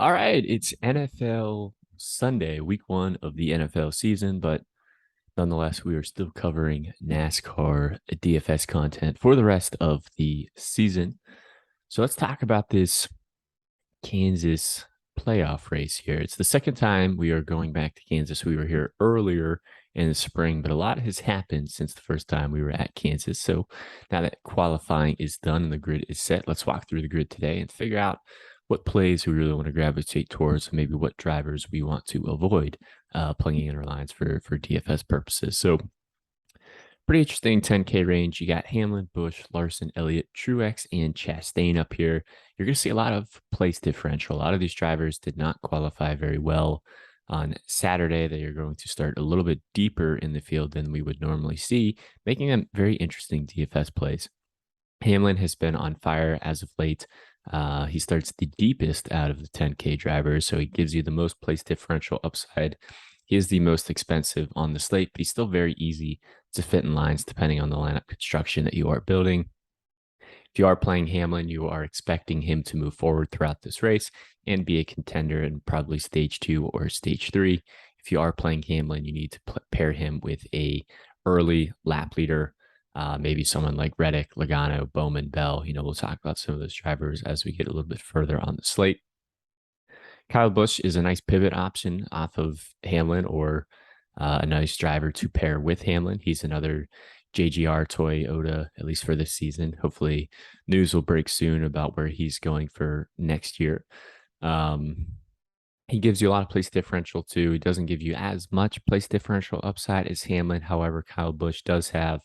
All right, it's NFL Sunday, week one of the NFL season, but nonetheless, we are still covering NASCAR DFS content for the rest of the season. So let's talk about this Kansas playoff race here. It's the second time we are going back to Kansas. We were here earlier in the spring, but a lot has happened since the first time we were at Kansas. So now that qualifying is done and the grid is set, let's walk through the grid today and figure out what plays we really want to gravitate towards, and maybe what drivers we want to avoid plugging in our lines for DFS purposes. So pretty interesting 10K range. You got Hamlin, Busch, Larson, Elliott, Truex, and Chastain up here. You're going to see a lot of place differential. A lot of these drivers did not qualify very well on Saturday. They are going to start a little bit deeper in the field than we would normally see, making them very interesting DFS plays. Hamlin has been on fire as of late. He starts the deepest out of the 10K drivers, so he gives you the most place differential upside. He is the most expensive on the slate, but he's still very easy to fit in lines depending on the lineup construction that you are building. If you are playing Hamlin, you are expecting him to move forward throughout this race and be a contender in probably stage 2 or stage 3. If you are playing Hamlin, you need to pair him with a early lap leader, maybe someone like Reddick, Logano, Bowman, Bell. We'll talk about some of those drivers as we get a little bit further on the slate. Kyle Busch is a nice pivot option off of Hamlin, or a nice driver to pair with Hamlin. He's another JGR Toyota, at least for this season. Hopefully, news will break soon about where he's going for next year. He gives you a lot of place differential too. He doesn't give you as much place differential upside as Hamlin. However, Kyle Busch does have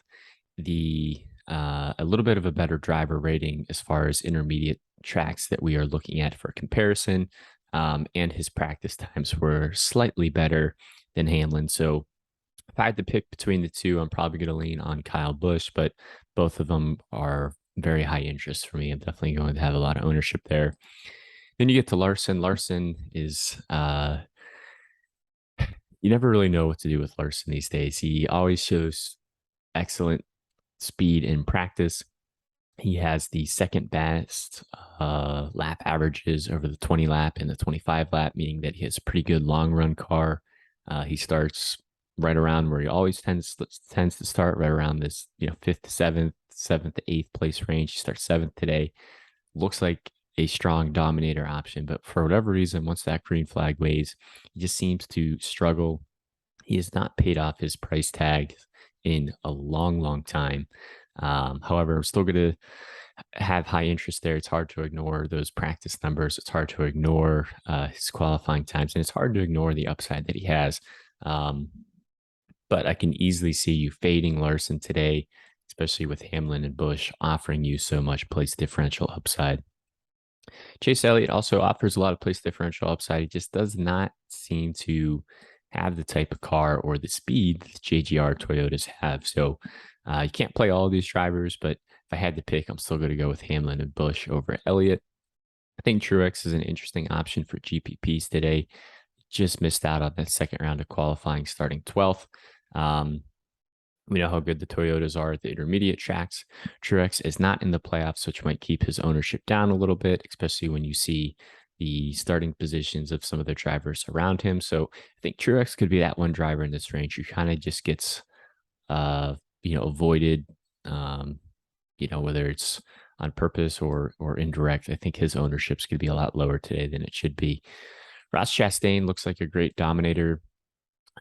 the a little bit of a better driver rating as far as intermediate tracks that we are looking at for comparison. And his practice times were slightly better than Hamlin. So if I had to pick between the two, I'm probably going to lean on Kyle Busch, but both of them are very high interest for me. I'm definitely going to have a lot of ownership there. Then you get to Larson. Larson is, you never really know what to do with Larson these days. He always shows excellent speed in practice. He has the second best lap averages over the 20 lap and the 25 lap, meaning that he has a pretty good long run car. He starts right around where he always tends to start, right around this, 5th to 7th, 7th to 8th place range. He starts 7th today. Looks like a strong dominator option, but for whatever reason, once that green flag waves, he just seems to struggle. He has not paid off his price tag in a long, long time. However, I'm still going to have high interest there. It's hard to ignore those practice numbers. It's hard to ignore his qualifying times, and it's hard to ignore the upside that he has. But I can easily see you fading Larson today, especially with Hamlin and Busch offering you so much place differential upside. Chase Elliott also offers a lot of place differential upside. He just does not seem to have the type of car or the speed that JGR Toyotas have. So you can't play all of these drivers, but if I had to pick, I'm still going to go with Hamlin and Busch over Elliott. I think Truex is an interesting option for GPPs today. Just missed out on that second round of qualifying, starting 12th. We know how good the Toyotas are at the intermediate tracks. Truex is not in the playoffs, which might keep his ownership down a little bit, especially when you see the starting positions of some of the drivers around him. So I think Truex could be that one driver in this range who kind of just gets, avoided, whether it's on purpose or indirect. I think his ownership's going to be a lot lower today than it should be. Ross Chastain looks like a great dominator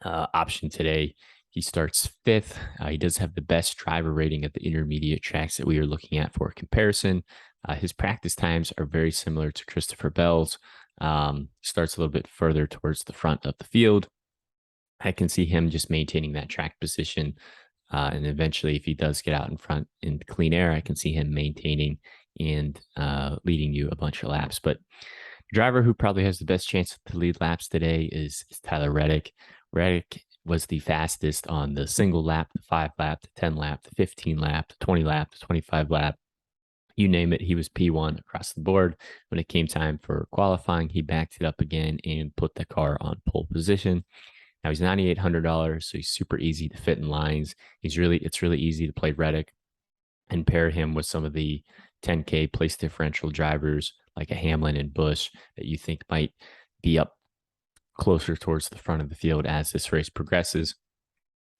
option today. He starts 5th. He does have the best driver rating at the intermediate tracks that we are looking at for comparison. His practice times are very similar to Christopher Bell's. Starts a little bit further towards the front of the field. I can see him just maintaining that track position. And eventually, if he does get out in front in clean air, I can see him maintaining and leading you a bunch of laps. But the driver who probably has the best chance to lead laps today is Tyler Reddick. Reddick was the fastest on the single lap, the 5 lap, the 10 lap, the 15 lap, the 20 lap, the 25 lap. You name it, he was P1 across the board. When it came time for qualifying, he backed it up again and put the car on pole position. Now he's $9,800, so he's super easy to fit in lines. It's really easy to play Reddick and pair him with some of the 10K place differential drivers like a Hamlin and Busch that you think might be up closer towards the front of the field as this race progresses.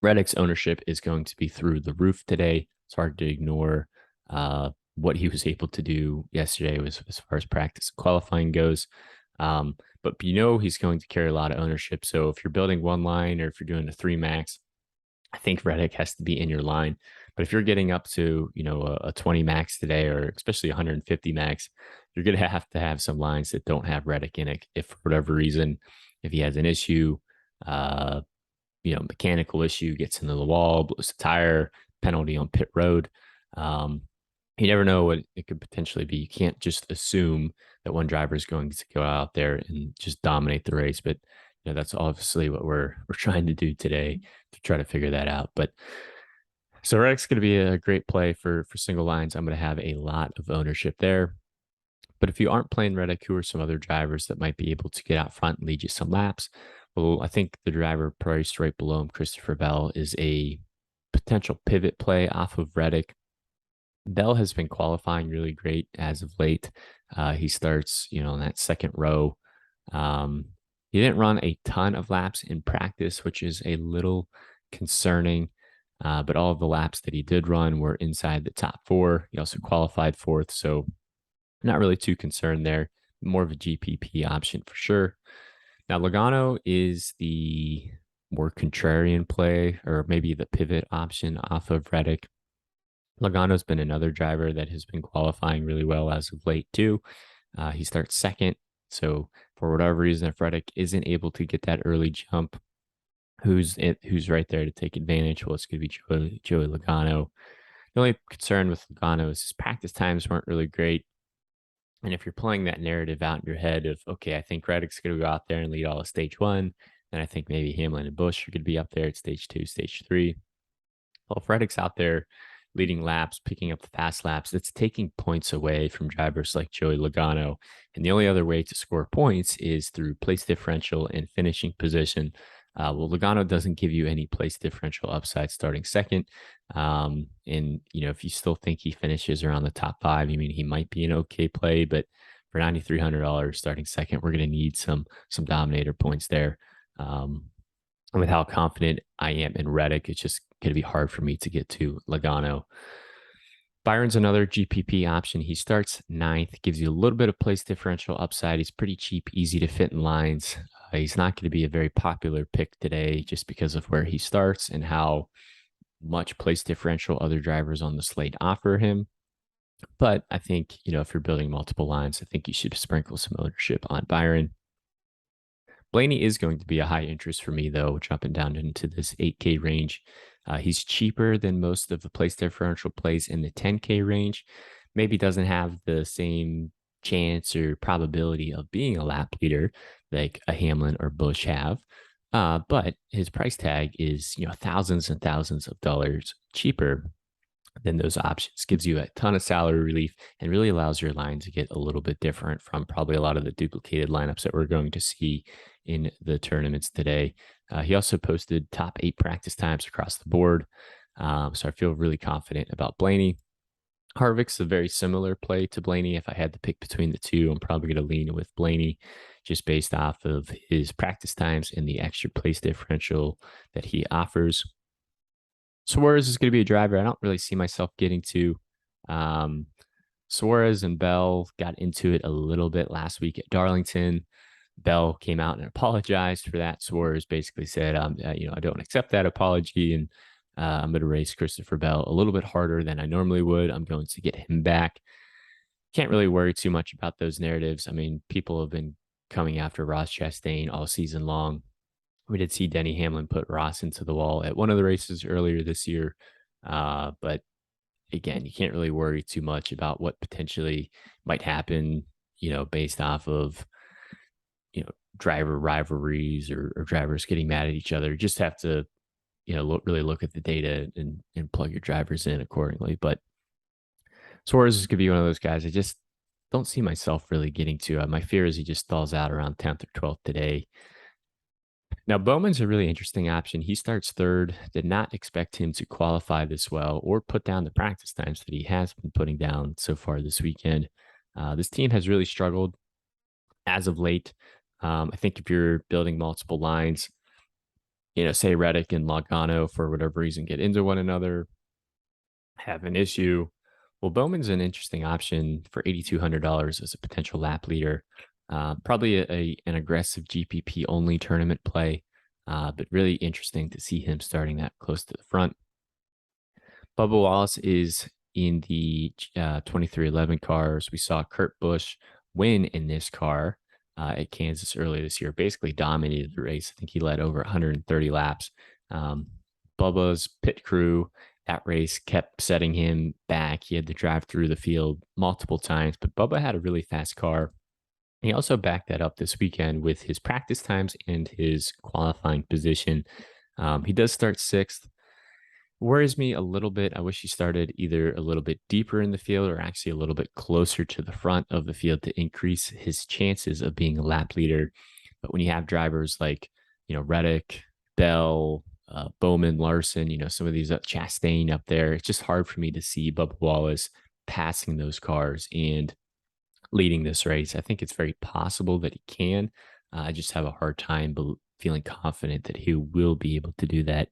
Reddick's ownership is going to be through the roof today. It's hard to ignore what he was able to do yesterday was as far as practice and qualifying goes. But he's going to carry a lot of ownership. So if you're building one line or if you're doing a 3 max, I think Reddick has to be in your line. But if you're getting up to, a 20 max today, or especially 150 max, you're going to have some lines that don't have Reddick in it. If for whatever reason, if he has an issue, mechanical issue, gets into the wall, blows the tire, penalty on pit road. You never know what it could potentially be. You can't just assume that one driver is going to go out there and just dominate the race. But that's obviously what we're trying to do today to try to figure that out. But so Reddick's going to be a great play for single lines. I'm going to have a lot of ownership there. But if you aren't playing Reddick, who are some other drivers that might be able to get out front and lead you some laps? Well, I think the driver priced right below him, Christopher Bell, is a potential pivot play off of Reddick. Bell has been qualifying really great as of late. He starts, in that second row. He didn't run a ton of laps in practice, which is a little concerning. But all of the laps that he did run were inside the top 4. He also qualified 4th, so not really too concerned there. More of a GPP option for sure. Now, Logano is the more contrarian play, or maybe the pivot option off of Reddick. Logano's been another driver that has been qualifying really well as of late too. He starts second. So for whatever reason, if Reddick isn't able to get that early jump, who's right there to take advantage? Well, it's going to be Joey Logano. The only concern with Logano is his practice times weren't really great. And if you're playing that narrative out in your head of, okay, I think Reddick's going to go out there and lead all of stage 1, then I think maybe Hamlin and Busch are going to be up there at stage 2, stage 3. Well, if Reddick's out there leading laps, picking up the fast laps, it's taking points away from drivers like Joey Logano. And the only other way to score points is through place differential and finishing position. Well, Logano doesn't give you any place differential upside starting second. And, if you still think he finishes around the top 5, he might be an okay play, but for $9,300 starting second, we're going to need some dominator points there. With how confident I am in Reddick, it's just going to be hard for me to get to Logano. Byron's another GPP option. He starts 9th, gives you a little bit of place differential upside. He's pretty cheap, easy to fit in lines. He's not going to be a very popular pick today just because of where he starts and how much place differential other drivers on the slate offer him. But I think, if you're building multiple lines, I think you should sprinkle some ownership on Byron. Blaney is going to be a high interest for me, though, jumping down into this 8K range. He's cheaper than most of the place differential plays in the 10K range. Maybe doesn't have the same chance or probability of being a lap leader like a Hamlin or Busch have. But his price tag is, thousands and thousands of dollars cheaper than those options. Gives you a ton of salary relief and really allows your line to get a little bit different from probably a lot of the duplicated lineups that we're going to see in the tournaments today. He also posted top 8 practice times across the board. So I feel really confident about Blaney. Harvick's a very similar play to Blaney. If I had to pick between the two, I'm probably going to lean with Blaney just based off of his practice times and the extra place differential that he offers. Suarez is going to be a driver I don't really see myself getting to. Suarez and Bell got into it a little bit last week at Darlington. Bell came out and apologized for that. Suarez basically said, I don't accept that apology, and I'm going to race Christopher Bell a little bit harder than I normally would. I'm going to get him back. Can't really worry too much about those narratives. People have been coming after Ross Chastain all season long. We did see Denny Hamlin put Ross into the wall at one of the races earlier this year. But again, you can't really worry too much about what potentially might happen, based off of, driver rivalries or drivers getting mad at each other. You just have to, really look at the data and plug your drivers in accordingly. But Suarez is going to be one of those guys I just don't see myself really getting to. My fear is he just stalls out around 10th or 12th today. Now, Bowman's a really interesting option. He starts third. Did not expect him to qualify this well or put down the practice times that he has been putting down so far this weekend. This team has really struggled as of late. I think if you're building multiple lines, say Reddick and Logano for whatever reason get into one another, have an issue. Well, Bowman's an interesting option for $8,200 as a potential lap leader. Probably an aggressive GPP only tournament play, but really interesting to see him starting that close to the front. Bubba Wallace is in the 2311 cars. We saw Kurt Busch win in this car at Kansas earlier this year, basically dominated the race. I think he led over 130 laps. Bubba's pit crew that race kept setting him back. He had to drive through the field multiple times, but Bubba had a really fast car. He also backed that up this weekend with his practice times and his qualifying position. He does start sixth. Worries me a little bit. I wish he started either a little bit deeper in the field or actually a little bit closer to the front of the field to increase his chances of being a lap leader. But when you have drivers like, Reddick, Bell, Bowman, Larson, some of these Chastain up there, it's just hard for me to see Bubba Wallace passing those cars and leading this race. I think it's very possible that he can. I just have a hard time feeling confident that he will be able to do that.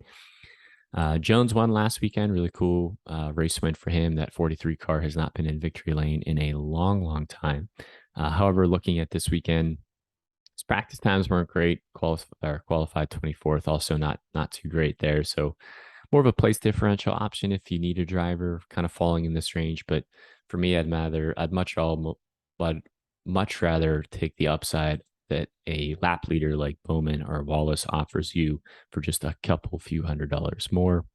Jones won last weekend. Really cool race win for him. That 43 car has not been in victory lane in a long, long time. However, looking at this weekend, his practice times weren't great. Qualified 24th, also not too great there. So more of a place differential option if you need a driver, kind of falling in this range. But for me, I'd much rather take the upside that a lap leader like Bowman or Wallace offers you for just a few $100s more.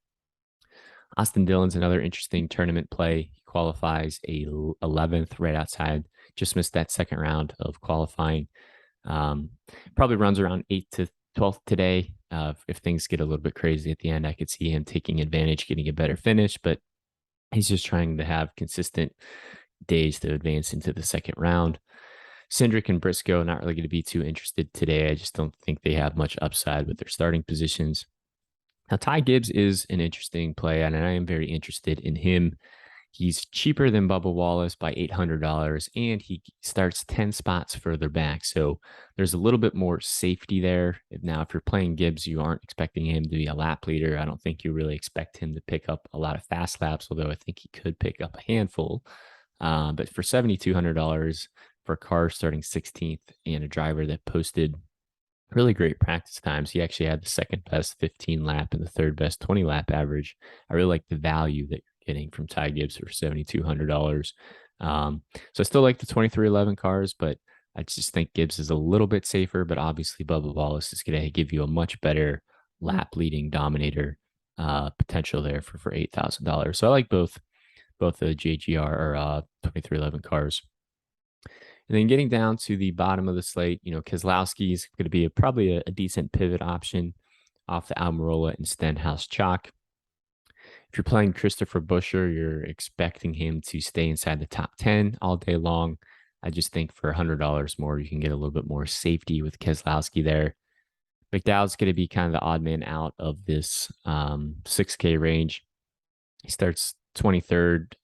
Austin Dillon's another interesting tournament play. He qualifies 11th right outside. Just missed that second round of qualifying. Probably runs around 8th to 12th today. If things get a little bit crazy at the end, I could see him taking advantage, getting a better finish, but he's just trying to have consistent days to advance into the second round. Cindric and Briscoe, not really going to be too interested today. I just don't think they have much upside with their starting positions. Now, Ty Gibbs is an interesting play, and I am very interested in him. He's cheaper than Bubba Wallace by $800, and he starts 10 spots further back. So there's a little bit more safety there. Now, if you're playing Gibbs, you aren't expecting him to be a lap leader. I don't think you really expect him to pick up a lot of fast laps, although I think he could pick up a handful. But for $7,200 for a car starting 16th and a driver that posted really great practice times, he actually had the second best 15 lap and the third best 20 lap average. I really like the value that you're getting from Ty Gibbs for $7,200. So I still like the 2311 cars, but I just think Gibbs is a little bit safer. But obviously, Bubba Wallace is going to give you a much better lap leading dominator potential there for $8,000. So I like both the JGR or 2311 cars. And then getting down to the bottom of the slate, Keselowski is going to be probably a decent pivot option off the Almirola and Stenhouse chalk. If you're playing Christopher Buescher, you're expecting him to stay inside the top 10 all day long. I just think for $100 more, you can get a little bit more safety with Keselowski there. McDowell's going to be kind of the odd man out of this 6K range. He starts 23rd.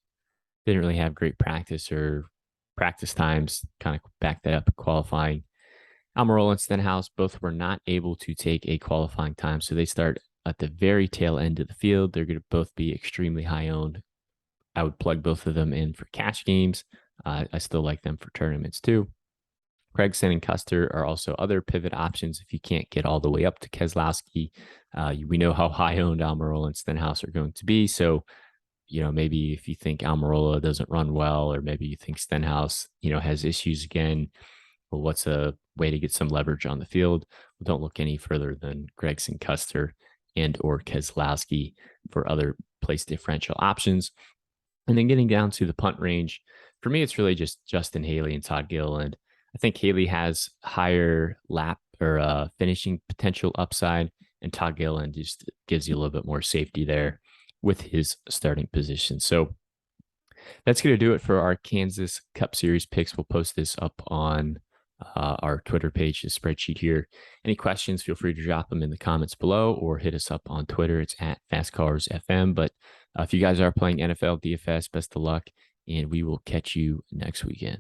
Didn't really have great practice times, kind of back that up in qualifying. Almirola and Stenhouse both were not able to take a qualifying time, so they start at the very tail end of the field. They're going to both be extremely high owned. I would plug both of them in for cash games. I still like them for tournaments too. Gregson and Custer are also other pivot options if you can't get all the way up to Keselowski. We know how high owned Almirola and Stenhouse are going to be, so maybe if you think Almirola doesn't run well, or maybe you think Stenhouse, has issues again, well, what's a way to get some leverage on the field? Well, don't look any further than Gregson, Custer, and or Keselowski for other place differential options. And then getting down to the punt range, for me, it's really just Justin Haley and Todd Gilliland. I think Haley has higher lap or finishing potential upside, and Todd Gilliland just gives you a little bit more safety there with his starting position. So that's going to do it for our Kansas Cup Series picks. We'll post this up on our Twitter page, the spreadsheet here. Any questions, feel free to drop them in the comments below or hit us up on Twitter. It's at FastCarsFM. But if you guys are playing NFL DFS, best of luck, and we will catch you next weekend.